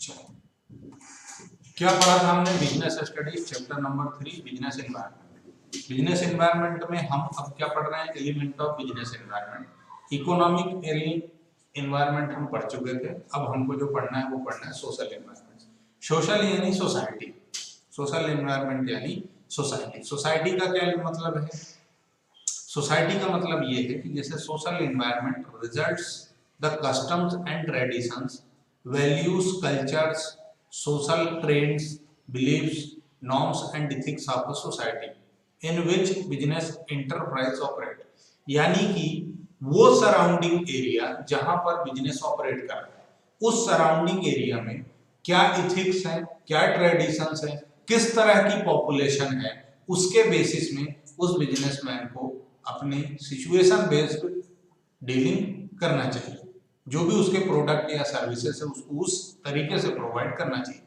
चलो, क्या पढ़ा था हमने? Business studies chapter number 3 business environment. Business environment में हम अब क्या पढ़ रहे हैं? Element of business environment. Economic environment हम पढ़ चुके थे, अब हमको जो पढ़ना है वो पढ़ना है सोशल एनवायरनमेंट। सोशल यानी सोसाइटी, सोशल एनवायरनमेंट यानी सोसाइटी। सोसाइटी का क्या मतलब है? सोसाइटी का मतलब ये है कि जैसे social environment results the customs and traditions, values, cultures, social trends, beliefs, norms and ethics of the society in which business enterprise operate। यानी कि वो सराउंडिंग एरिया जहां पर बिजनेस ऑपरेट कर रहा है, उस सराउंडिंग एरिया में क्या इथिक्स है, क्या ट्रेडिशंस है, किस तरह की पॉपुलेशन है, उसके बेसिस में उस बिजनेसमैन को अपने सिचुएशन बेस्ड डीलिंग करना चाहिए। जो भी उसके प्रोडक्ट या सर्विसेज है उसको उस तरीके से प्रोवाइड करना चाहिए।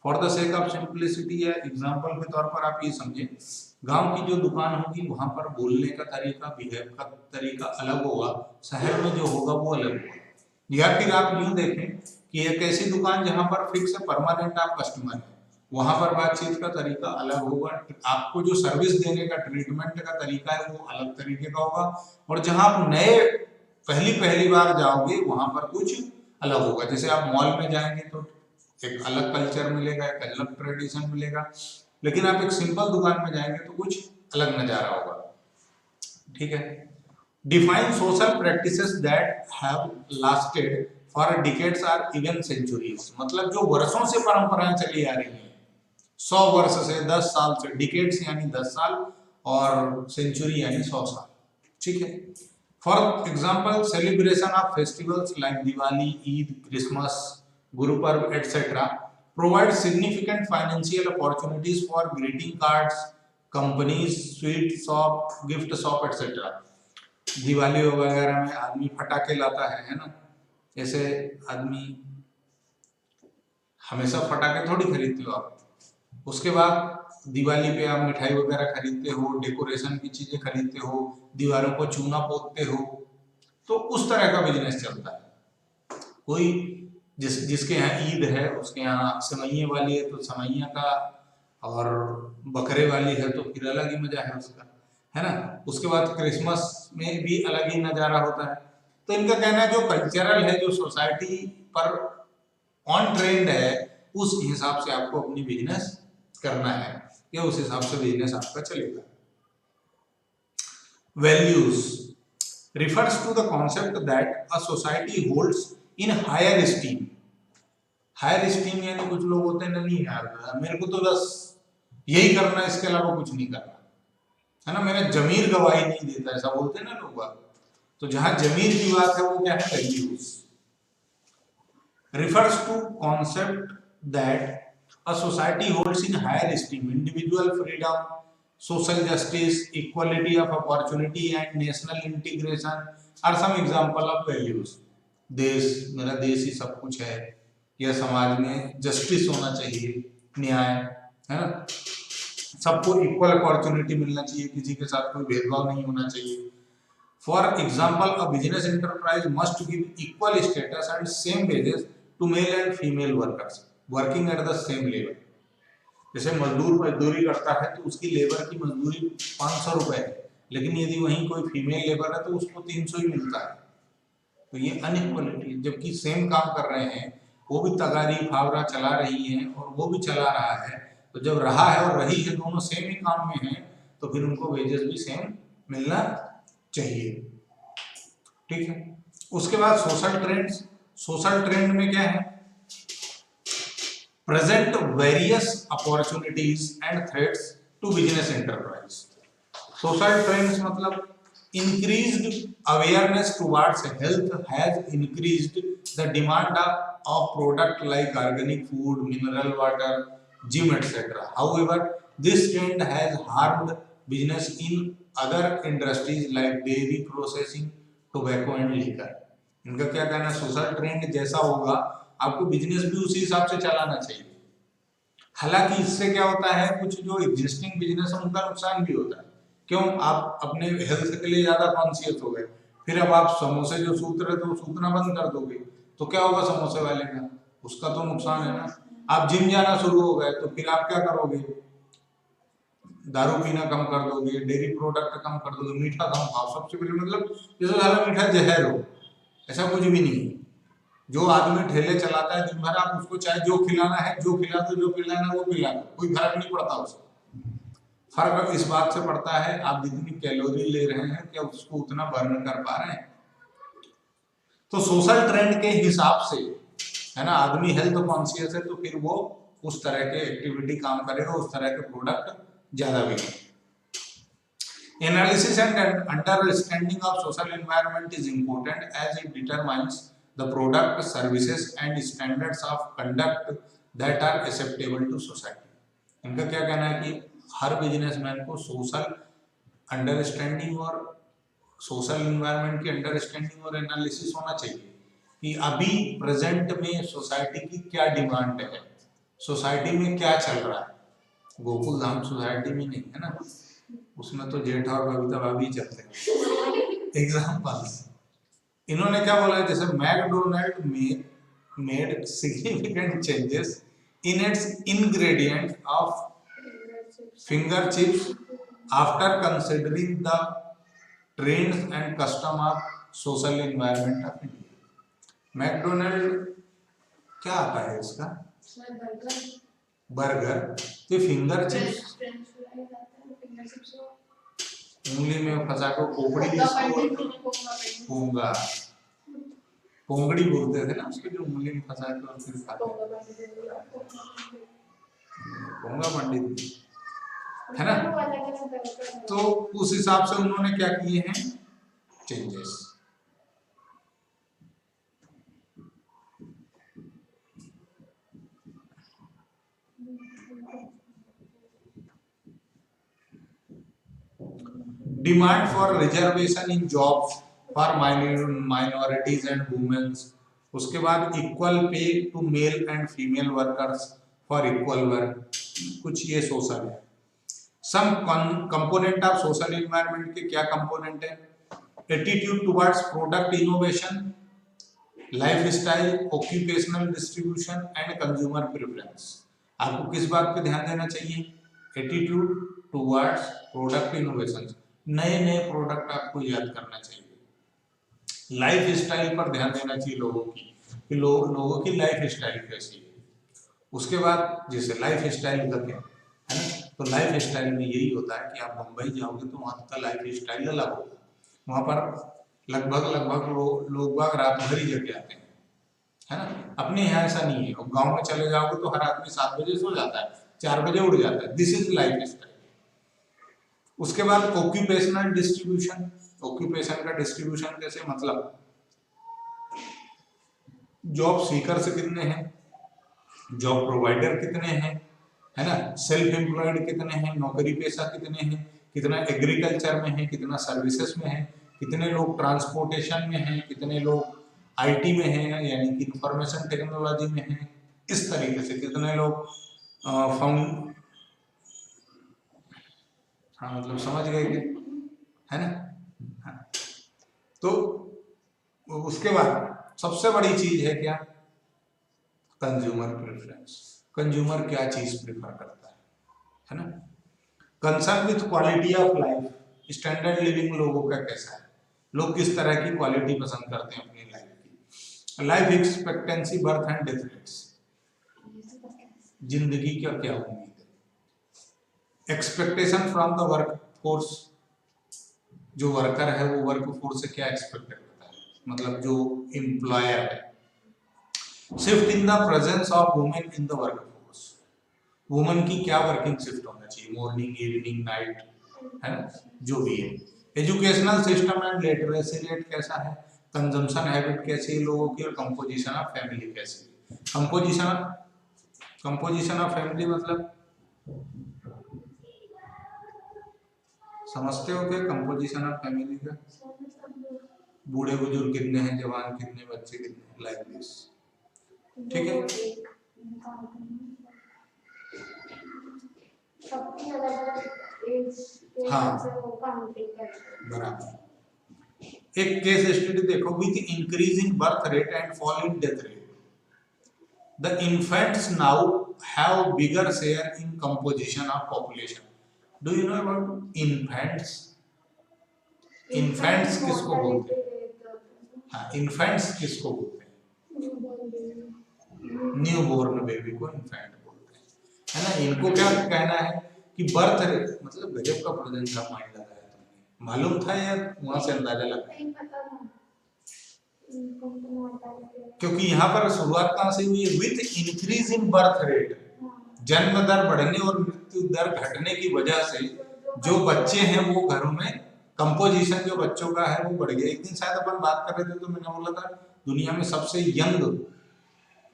For the sake of simplicity या एग्जांपल के तौर पर आप ये समझें, गांव की जो दुकान होगी वहां पर बोलने का तरीका, बिहेव का तरीका अलग होगा, शहर में जो होगा वो अलग होगा। या फिर आप यूं देखें कि एक ऐसी दुकान जहां पर फिक्स परमानेंट आप कस्टमर है, वहां पर बातचीत का तरीका अलग होगा, आपको जो सर्विस देने का, ट्रीटमेंट का तरीका है वो अलग तरीके का होगा। और जहां आप नए पहली बार जाओगे वहां पर कुछ अलग होगा। जैसे आप मॉल में जाएंगे तो एक अलग कल्चर मिलेगा, एक अलग ट्रेडिशन मिलेगा, लेकिन आप एक सिंपल दुकान में जाएंगे तो कुछ अलग नजारा होगा। ठीक है। Define social practices that have lasted for decades और इवन सेंचुरीज, मतलब जो वर्षों से परंपराएं चली आ रही हैं, 100 वर्ष से, 10 साल से, डिकेड्स यानी 10 साल और सेंचुरी यानी 100 साल। ठीक है। For example, celebration of festivals like Diwali, Eid, Christmas, Guru Parv, etc. provide significant financial opportunities for greeting cards, companies, sweet shop, gift shop, etc. Diwali वगैरह में आदमी फटाके लाता है ना? ऐसे आदमी हमेशा फटाके थोड़ी खरीदते हो आप। उसके बाद दिवाली पे आप मिठाई वगैरह खरीदते हो, डेकोरेशन की चीजें खरीदते हो, दीवारों को चूना पोतते हो, तो उस तरह का बिजनेस चलता है। कोई जिसके यहाँ ईद है उसके यहाँ सेवइये वाली है तो सेवइयाँ का, और बकरे वाली है तो फिर अलग ही मजा है उसका, है ना? उसके बाद क्रिसमस में भी अलग ही नजारा होता है। तो इनका कहना है जो कल्चरल है, जो सोसाइटी पर ऑन ट्रेंड है, उस हिसाब से आपको अपनी बिजनेस करना है, या उस हिसाब से बिजनेस आपका चलेगा। Values refers to the concept that a society holds in higher esteem। Higher esteem यानी कुछ लोग होते हैं ना, नहीं यार मेरे को तो बस यही करना है, इसके अलावा कुछ नहीं करना, है ना, मेरा जमीर गवाही नहीं देता, ऐसा बोलते हैं ना लोग। तो जहां जमीर की बात है वो क्या है? Values. refers to concept that a society holds in higher esteem individual freedom, social justice, equality of opportunity and national integration are some example of values। देश, मेरा देश ही सब कुछ है, या समाज में जस्टिस होना चाहिए, न्याय, है ना, सबको इक्वल अपॉर्चुनिटी मिलना चाहिए, किसी के साथ कोई भेदभाव नहीं होना चाहिए। For example, a business enterprise must give equal status and same wages to male and female workers working at the same level. जैसे मजदूर मजदूरी करता है तो उसकी लेबर की मजदूरी 500 रुपए है, लेकिन यदि वहीं कोई फीमेल लेबर है तो उसको 300 ही मिलता है। तो ये अनइक्वलिटी, जबकि सेम काम कर रहे हैं, वो भी तगारी फावड़ा चला रही है और वो भी चला रहा है, तो जब रहा है और रही है, दोनों सेम ही काम में हैं, तो फिर उनको वेजेस भी सेम मिलना चाहिए। ठीक है। उसके बाद सोशल ट्रेंड्स। सोशल ट्रेंड में क्या है? present various opportunities and threats to business enterprise। social trends मतलब increased awareness towards health has increased the demand of product like organic food, mineral water, gym, etc. However, this trend has harmed business in other industries like dairy processing, tobacco and liquor। इनका क्या कहना है? Social trend जैसा होगा आपको business भी उसी हिसाब से चलाना चाहिए। हालांकि इससे क्या होता है, कुछ जो एग्जिस्टिंग बिजनेस है उनका नुकसान भी होता है। क्यों? आप अपने हेल्थ के लिए ज्यादा कॉन्शियस हो गए, फिर अब आप समोसे जो सूत रहे थे वो सूतना बंद कर दोगे, तो क्या होगा समोसे वाले का? उसका तो नुकसान है ना। आप जिम जाना शुरू हो गए तो फिर आप क्या करोगे, दारू पीना कम कर दोगे, डेयरी प्रोडक्ट कम कर दोगे, मीठा कम खाओ। सबसे पहले मतलब जैसे सारा मीठा जहर हो, ऐसा कुछ भी नहीं है। जो आदमी ठेले चलाता है दिन भर, आप उसको चाहे जो खिलाना है जो खिला दो, जो पिलाना है वो पिला दो, कोई फर्क नहीं पड़ता उसको। फर्क इस बात से पड़ता है आप जितनी कैलोरी ले रहे हैं क्या उसको उतना बर्न कर पा रहे हैं। तो सोशल ट्रेंड के हिसाब से है ना, आदमी हेल्थ कॉन्शियस है तो फिर वो उस तरह के एक्टिविटी काम करेगा, उस तरह के प्रोडक्ट ज्यादा बिकेंगे। Analysis and understanding of social environment is important as it determines the product, services and standards of conduct that are acceptable to society. इनका क्या कहना है कि हर बिजनेसमैन को सोशल अंडरस्टैंडिंग और सोशल एनवायरनमेंट की अंडरस्टैंडिंग और एनालिसिस होना चाहिए कि अभी प्रेजेंट में सोसाइटी की क्या डिमांड है, सोसाइटी में क्या चल रहा है। गोकुल धाम सोसाइटी में नहीं है ना, उसमें तो जेठा और बबीता भाभी चलते हैं। एग्जाम्पल्स इन्होंने क्या बोला है, जैसे McDonald made significant changes in its ingredient of finger chips after considering the trends and custom of social environment of India. McDonald क्या आता है इसका, बर्गर, तो फिंगर चिप्स उंगली में फंसा को पोंगड़ी पोंगड़ी बोलते थे ना उसको, जो उंगली में फंसा के और फिर खाते, पोंगा पंडित है ना। तो उस हिसाब से उन्होंने क्या किए हैं changes. Demand for reservation in jobs for minorities and womens, उसके बाद equal pay to male and female workers for equal work, कुछ ये सोशल है। Some component of social environment के क्या कंपोनेंट है, attitude towards product innovation, life style, occupational distribution and consumer preference. आपको किस बात पे ध्यान देना चाहिए, एटीट्यूड टुवर्ड्स प्रोडक्ट इनोवेशन, नए नए प्रोडक्ट आपको याद करना चाहिए। लाइफ स्टाइल पर ध्यान देना चाहिए लोगों की कि लोगों की लाइफ स्टाइल कैसी है। उसके बाद जैसे लाइफ स्टाइल का क्या है ना, तो लाइफ स्टाइल में यही होता है कि आप मुंबई जाओगे तो वहाँ का लाइफ स्टाइल अलग होगा। वहाँ पर लगभग लोग बाग रात भर ही जग जाते हैं, है ना। अपने यहाँ ऐसा नहीं है। और गाँव में चले जाओगे तो हर आदमी 7 बजे सो जाता है, 4 बजे उठ जाता है। This is life style. उसके बाद ऑक्यूपेशनल डिस्ट्रीब्यूशन, ऑक्यूपेशन का डिस्ट्रीब्यूशन कैसे, मतलब जॉब सीकर से कितने हैं, जॉब प्रोवाइडर कितने हैं, है ना, सेल्फ एम्प्लॉयड कितने हैं, नौकरी पेशा कितने हैं, कितना एग्रीकल्चर में है, कितना सर्विसेज में है, कितने लोग ट्रांसपोर्टेशन में हैं, कितने लोग आईटी में हैं यानी कि इंफॉर्मेशन टेक्नोलॉजी में हैं, इस तरीके से कितने लोग फाउंड, हाँ मतलब समझ गए कि है ना। हाँ। तो उसके बाद सबसे बड़ी चीज है क्या, कंज्यूमर प्रेफरेंस। कंज्यूमर क्या चीज प्रेफर करता है ना। Concern with quality of life, standard living लोगों का कैसा है, लोग किस तरह की क्वालिटी पसंद करते हैं अपनी लाइफ की। Life expectancy, birth and death rates, जिंदगी का क्या उम्मीद है। Expectation from the work force, जो वर्कर है वो वर्क फोर्स से क्या एक्सपेक्ट करता है, मतलब जो एम्प्लॉयर है। Shift in the presence of women in the work force, women की क्या वर्किंग शिफ्ट होना चाहिए, मॉर्निंग, इवनिंग, नाइट, है ना, जो भी है। Educational system and literacy rate कैसा है, कंजम्पशन हैबिट कैसी है लोगों की, और कंपोजिशन ऑफ फैमिली कैसी है। कंपोजिशन ऑफ फैमिली मतलब समझते हो क्या, कंपोजिशन ऑफ फैमिली का, बूढ़े बुजुर्ग कितने हैं, जवान कितने, बच्चे कितने, लाइक दिस, ठीक है। हाँ बराबर। एक केस स्टडी देखो, with increase in birth rate and fall in death rate, The infants now have bigger share in composition of population. Do you know about infants? Infants किसको बोलते हैं? हाँ, infants किसको बोलते हैं? न्यू बोर्न बेबी को infant बोलते हैं, है ना। इनको क्या कहना है कि बर्थ रेट, मतलब गजब का प्रेजेंट का माइंड लगाया तुमने, मालूम था या वहां से अंदाजा लगा? क्योंकि यहाँ पर शुरुआत कहाँ से हुई है? With increase in birth rate, जन्म दर बढ़ने और मृत्यु दर घटने की वजह से जो बच्चे हैं वो घरों में कंपोजिशन जो बच्चों का है वो बढ़ गया। एक दिन शायद अपन बात कर रहे थे तो मैंने बोला था दुनिया में सबसे यंग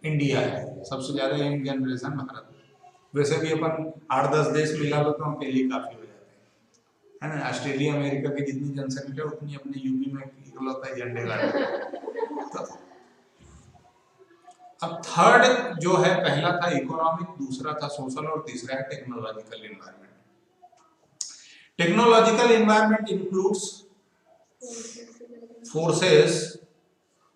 इंडिया है, सबसे ज्यादा यंग जनरेशन भारत। वैसे भी अपन 8-10 देश मिला लो तो हम पहले ही काफी हो जाते हैं, है ना। ऑस्ट्रेलिया अमेरिका की जितनी जनसंख्या उतनी अपने यूपी में इकलौता झंडे गाड़। तो अब थर्ड जो है, पहला था इकोनॉमिक, दूसरा था सोशल और तीसरा है technological environment. Technological environment includes forces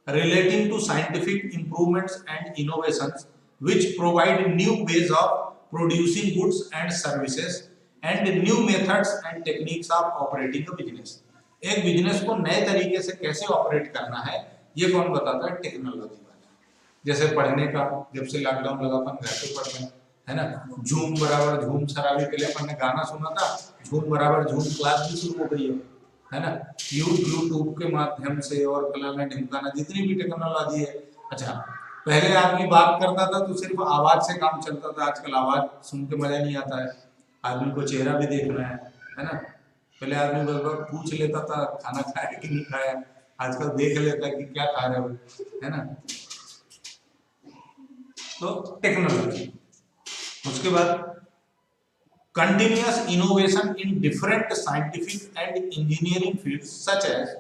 relating to scientific improvements and innovations which provide new ways of producing goods and services and new methods and techniques of operating a business। एक business को नए तरीके से कैसे operate करना है ये कौन बताता है? टेक्नोलॉजी वाला। जैसे पढ़ने का, जब से लॉकडाउन लगा अपन घर पे पढ़ रहे हैं, है ना। झूम बराबर झूम शराबी, पहले अपन ने गाना सुना था, झूम बराबर झूम क्लास भी शुरू हो गई है ना। यूट्यूब के माध्यम से और फलाना ढिमकाना जितनी भी टेक्नोलॉजी है। अच्छा, पहले आदमी बात करता था तो सिर्फ आवाज से काम चलता था, आजकल आवाज सुन के मजा नहीं आता है, आदमी को चेहरा भी देखना है ना। पहले आदमी बस पूछ लेता था खाना खाया कि नहीं खाया, आजकल देख लेता कि क्या खा रहे हो, है ना। तो टेक्नोलॉजी। उसके बाद continuous innovation in different scientific and engineering fields such as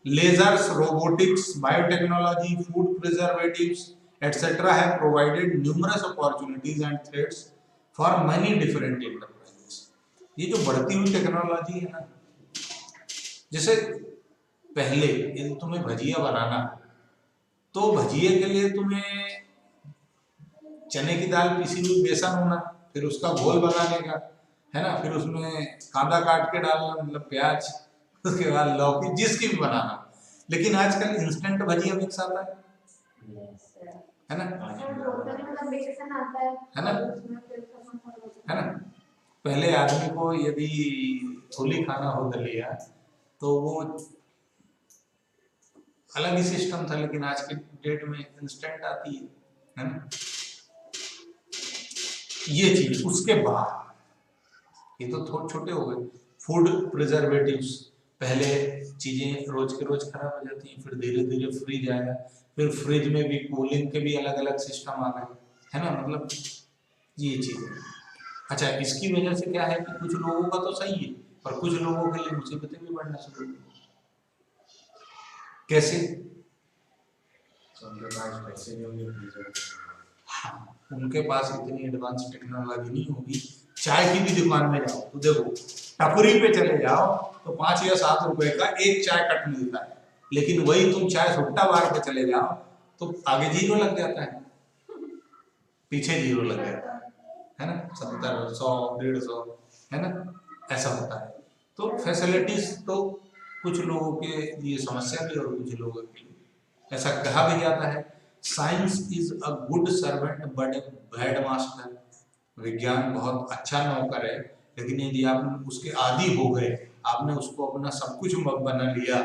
lasers, robotics, biotechnology, food preservatives, etc. have provided numerous opportunities and threats for many different enterprises। ये जो बढ़ती हुई टेक्नोलॉजी है ना, जैसे पहले यदि तुम्हें भजिया बनाना तो भजिए के लिए तुम्हें चने की दाल पिसी हुई बेसन होना, फिर उसका घोल बनाने का, है ना, फिर उसमें कांदा काट के डालना, मतलब प्याज, उसके बाद लौकी, जिसकी भी बनाना। लेकिन आजकल इंस्टेंट भजिया मिक्स आता है ना, है ना, है ना। पहले आदमी को यदि थोली खाना हो दलिया तो वो अलग ही सिस्टम था, लेकिन आज के डेट में इंस्टेंट आती है ना। ये चीज। उसके बाद ये तो थोड़े छोटे हो गए, फूड प्रिजर्वेटिव्स। पहले चीजें रोज के रोज खराब हो जाती हैं, फिर धीरे धीरे फ्रिज आया, फिर फ्रिज में भी कूलिंग के भी अलग अलग सिस्टम आ गए, है ना, मतलब ये चीज है। अच्छा, इसकी वजह से क्या है कि कुछ लोगों का तो सही है और कुछ लोगों के लिए मुसीबतें भी बढ़ना शुरू हुई। कैसे? हाँ, उनके पास इतनी एडवांस टेक्नोलॉजी नहीं होगी। चाय की भी दुकान में जाओ तो देखो, टपरी पे चले जाओ तो 5 या 7 रुपए का एक चाय कट मिलता है, लेकिन वही तुम चाय सुट्टा बार पे चले जाओ तो आगे जीरो लग जाता है, पीछे जीरो लग जाता है ना, 70, 100, 150, है ना, ऐसा होता है। तो फैसिलिटीज तो कुछ लोगों के लिए समस्या भी और कुछ लोगों के लिए ऐसा कहा भी जाता है, science is a good servant but bad master. विज्ञान बहुत अच्छा नौकर है, लेकिन यदि आप उसके आदी हो गए, आपने उसको अपना सब कुछ बना लिया,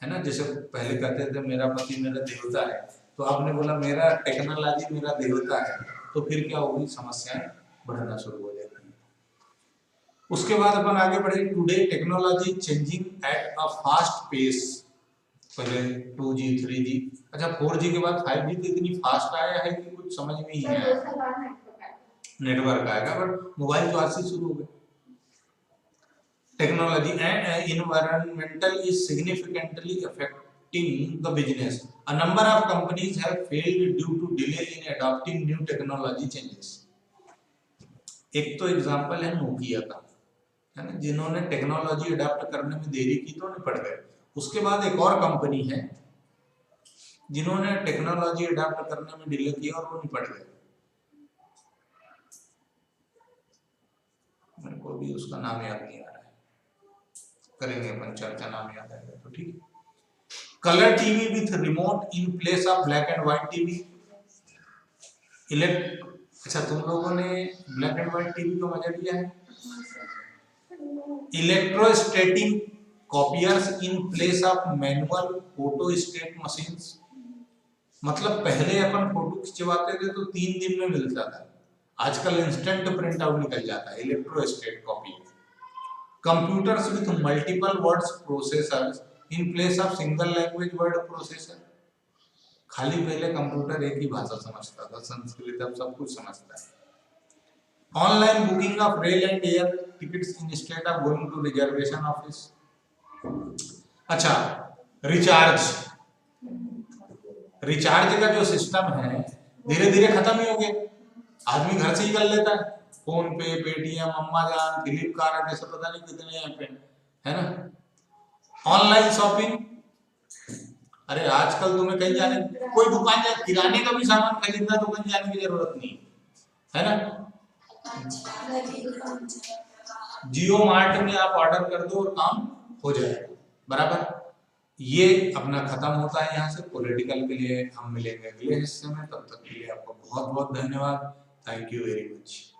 है ना। जैसे पहले कहते थे मेरा पति मेरा देवता है, तो आपने बोला मेरा टेक्नोलॉजी मेरा देवता है, तो फिर क्या होगी? समस्याएं बढ़ना शुरू हो जाती हैं। उसके बाद अपन आगे बढ़े। Today technology changing at a fast pace. पहले 2G 3G, अच्छा 4G के बाद 5G तो इतनी फास्ट आया है कि कुछ समझ में ही नहीं आया। नेटवर्क आएगा, बट मोबाइल तो आज से शुरू हो गए। Technology and environmental is significantly affecting the business. A number of companies have failed due to delay in adopting new technology changes. एक तो एग्जांपल है नोकिया का, है ना, जिन्होंने टेक्नोलॉजी अडॉप्ट करने में देरी की तो निपट गए। उसके बाद एक और कंपनी है जिन्होंने टेक्नोलॉजी अडॉप्ट करने में डिले किया और वो निपट गए। मेरे को भी उसका नाम याद नहीं आ रहा है, करेंगे अपन चर्चा, नाम याद आएगा तो ठीक। Colour TV with remote in place of black and white TV. अच्छा, तुम लोगों ने ब्लैक एंड व्हाइट टीवी को मजा लिया है। Electrostatic copiers in place of manual photostat machines. मतलब पहले अपन फोटो खिंचवाते थे तो 3 दिन में मिलता था, आजकल इंस्टेंट प्रिंट आउट निकल जाता है, electrostat copy. Computers with multiple words processors in place of single language word processor. खाली पहले कंप्यूटर एक ही भाषा समझता था, संस्कृत, अब सब कुछ समझता है। Online booking of rail and air tickets instead of going to reservation office. अच्छा, रिचार्ज का जो सिस्टम है धीरे धीरे खत्म ही हो गया, आदमी घर से ही कर लेता है, फोन पे, पेटीएम, अम्मा जान, फ्लिपकार्ट, ऐसे पता नहीं कितने ऐप है ना। ऑनलाइन शॉपिंग, अरे आजकल तुम्हें कहीं जाने, कोई दुकान जा, किराने का भी सामान खरीदना तो कहीं जाने की जरूरत नहीं है ना। जियो मार्ट में आप ऑर्डर कर दो और काम हो जाएगा, बराबर। ये अपना खत्म होता है यहाँ से। पॉलिटिकल के लिए हम मिलेंगे अगले हिस्से में, तब तक के लिए आपको बहुत बहुत धन्यवाद। Thank you very much.